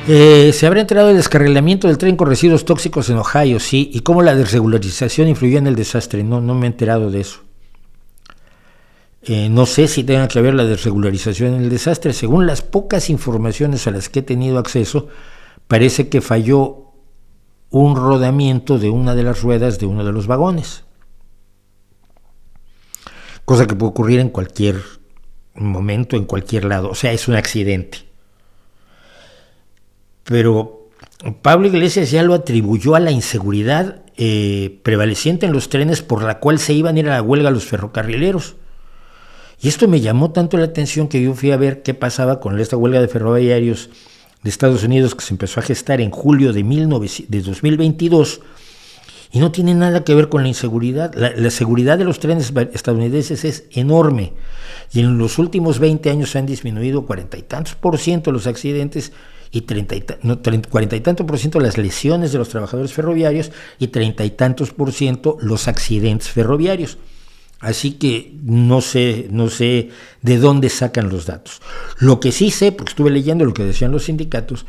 Se habrá enterado del descarrilamiento del tren con residuos tóxicos en Ohio, sí, y cómo la desregularización influyó en el desastre. No me he enterado de eso. No sé si tenga que ver la desregularización en el desastre. Según las pocas informaciones a las que he tenido acceso, parece que falló un rodamiento de una de las ruedas de uno de los vagones. Cosa que puede ocurrir en cualquier momento, en cualquier lado. O sea, es un accidente. Pero Pablo Iglesias ya lo atribuyó a la inseguridad prevaleciente en los trenes, por la cual se iban a ir a la huelga los ferrocarrileros. Y esto me llamó tanto la atención que yo fui a ver qué pasaba con esta huelga de ferroviarios de Estados Unidos, que se empezó a gestar en julio de 2022, y no tiene nada que ver con la inseguridad. La seguridad de los trenes estadounidenses es enorme, y en los últimos 20 años se han disminuido 40 y tantos por ciento los accidentes, y 40 y tantos por ciento las lesiones de los trabajadores ferroviarios, y 30 y tantos por ciento los accidentes ferroviarios. Así que no sé de dónde sacan los datos. Lo que sí sé, porque estuve leyendo lo que decían los sindicatos,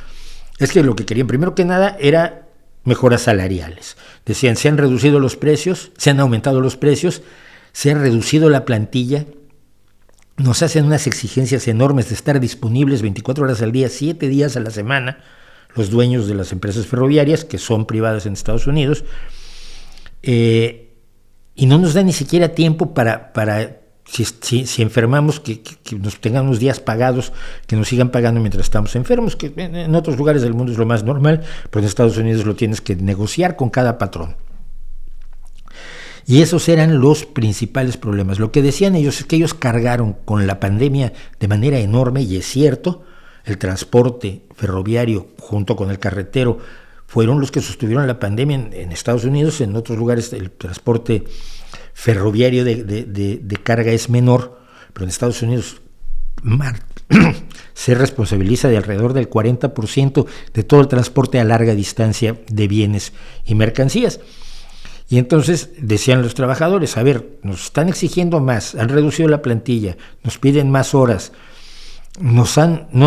es que lo que querían primero que nada era mejoras salariales. Decían, se han reducido los precios, se han aumentado los precios, se ha reducido la plantilla, nos hacen unas exigencias enormes de estar disponibles 24 horas al día, 7 días a la semana, los dueños de las empresas ferroviarias, que son privadas en Estados Unidos, y no nos da ni siquiera tiempo para si enfermamos, que nos tengamos días pagados, que nos sigan pagando mientras estamos enfermos, que en otros lugares del mundo es lo más normal, pero en Estados Unidos lo tienes que negociar con cada patrón. Y esos eran los principales problemas. Lo que decían ellos es que ellos cargaron con la pandemia de manera enorme, y es cierto, el transporte ferroviario junto con el carretero fueron los que sostuvieron la pandemia en Estados Unidos. En otros lugares el transporte ferroviario de carga es menor, pero en Estados Unidos se responsabiliza de alrededor del 40% de todo el transporte a larga distancia de bienes y mercancías. Y entonces decían los trabajadores, a ver, nos están exigiendo más, han reducido la plantilla, nos piden más horas, no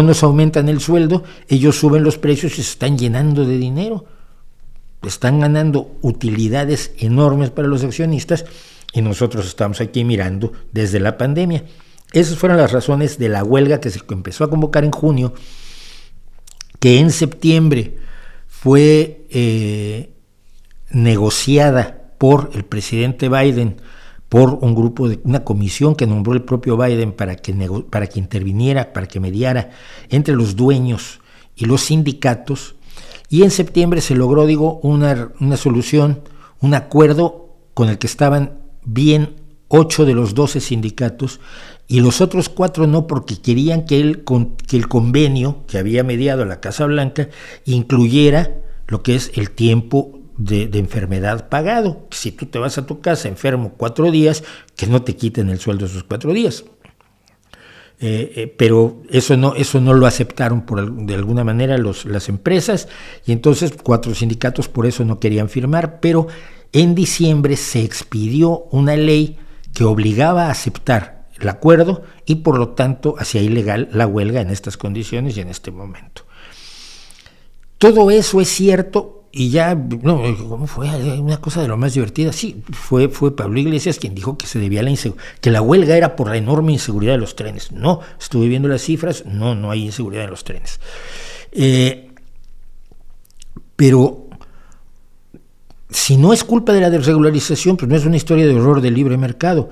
nos aumentan el sueldo, ellos suben los precios y se están llenando de dinero, están ganando utilidades enormes para los accionistas, y nosotros estamos aquí mirando desde la pandemia. Esas fueron las razones de la huelga que se empezó a convocar en junio, que en septiembre fue negociada por el presidente Biden, por un grupo una comisión que nombró el propio Biden para que interviniera, para que mediara entre los dueños y los sindicatos, y en septiembre se logró, una solución, un acuerdo con el que estaban bien 8 de los 12 sindicatos, y los otros 4 no, porque querían que el convenio que había mediado la Casa Blanca incluyera lo que es el tiempo de enfermedad pagado. Si tú te vas a tu casa enfermo 4 días, que no te quiten el sueldo esos 4 días. Pero eso no lo aceptaron de alguna manera las empresas, y entonces 4 sindicatos por eso no querían firmar, pero en diciembre se expidió una ley que obligaba a aceptar el acuerdo, y por lo tanto hacía ilegal la huelga en estas condiciones y en este momento. Todo eso es cierto. Y ya, ¿cómo fue? Una cosa de lo más divertida. Sí, fue Pablo Iglesias quien dijo que se debía que la huelga era por la enorme inseguridad de los trenes. No, estuve viendo las cifras, no hay inseguridad en los trenes. Pero si no es culpa de la desregularización, pues no es una historia de horror del libre mercado.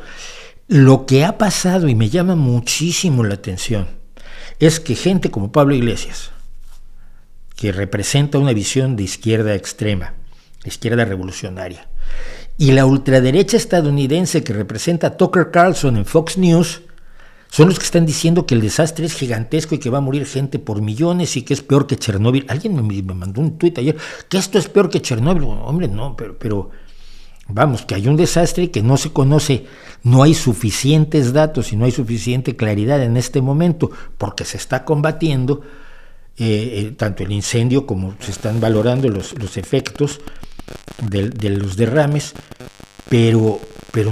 Lo que ha pasado, y me llama muchísimo la atención, es que gente como Pablo Iglesias, que representa una visión de izquierda extrema, izquierda revolucionaria, y la ultraderecha estadounidense que representa a Tucker Carlson en Fox News, son los que están diciendo que el desastre es gigantesco y que va a morir gente por millones y que es peor que Chernóbil. Alguien me mandó un tuit ayer, que esto es peor que Chernóbil. Hombre, no, pero vamos, que hay un desastre y que no se conoce, no hay suficientes datos y no hay suficiente claridad en este momento, porque se está combatiendo tanto el incendio como se están valorando los efectos de los derrames, pero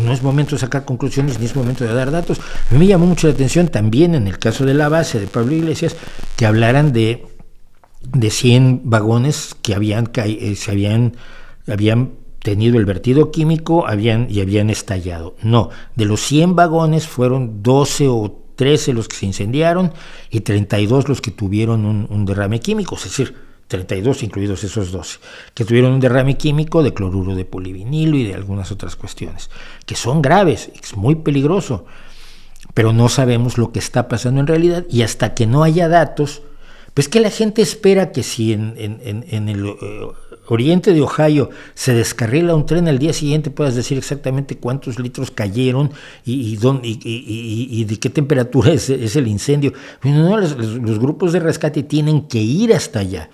no es momento de sacar conclusiones ni es momento de dar datos. A mí me llamó mucho la atención también en el caso de la base de Pablo Iglesias que hablaran de de 100 vagones que habían tenido el vertido químico y habían estallado. No, de los 100 vagones fueron 12 o 13 los que se incendiaron y 32 los que tuvieron un derrame químico, es decir, 32 incluidos esos 12, que tuvieron un derrame químico de cloruro de polivinilo y de algunas otras cuestiones, que son graves, es muy peligroso, pero no sabemos lo que está pasando en realidad, y hasta que no haya datos, pues que la gente espera que si en el oriente de Ohio se descarrila un tren, al día siguiente puedas decir exactamente cuántos litros cayeron y de qué temperatura es el incendio. No, los grupos de rescate tienen que ir hasta allá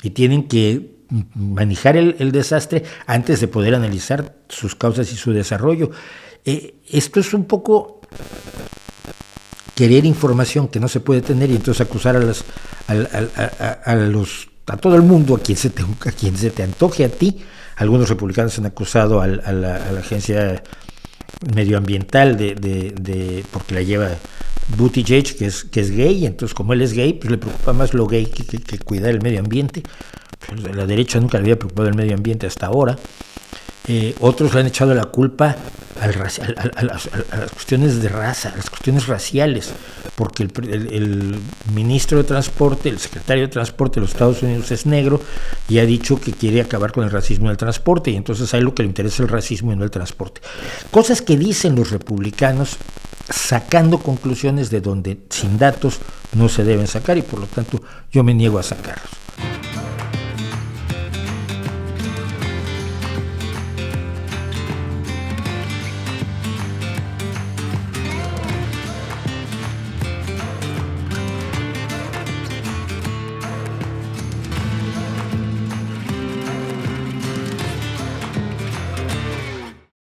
y tienen que manejar el desastre antes de poder analizar sus causas y su desarrollo. Esto es un poco querer información que no se puede tener y entonces acusar a todo el mundo, a quien se te antoje a ti. Algunos republicanos han acusado a la agencia medioambiental porque la lleva Buttigieg, que es gay, y entonces como él es gay, pues le preocupa más lo gay que cuidar el medio ambiente. Pues la derecha nunca le había preocupado el medio ambiente hasta ahora. Otros le han echado la culpa a las cuestiones de raza, a las cuestiones raciales, porque el ministro de Transporte, el secretario de Transporte de los Estados Unidos es negro y ha dicho que quiere acabar con el racismo en el transporte, y entonces a él lo que le interesa es el racismo y no el transporte. Cosas que dicen los republicanos sacando conclusiones de donde sin datos no se deben sacar, y por lo tanto yo me niego a sacarlos.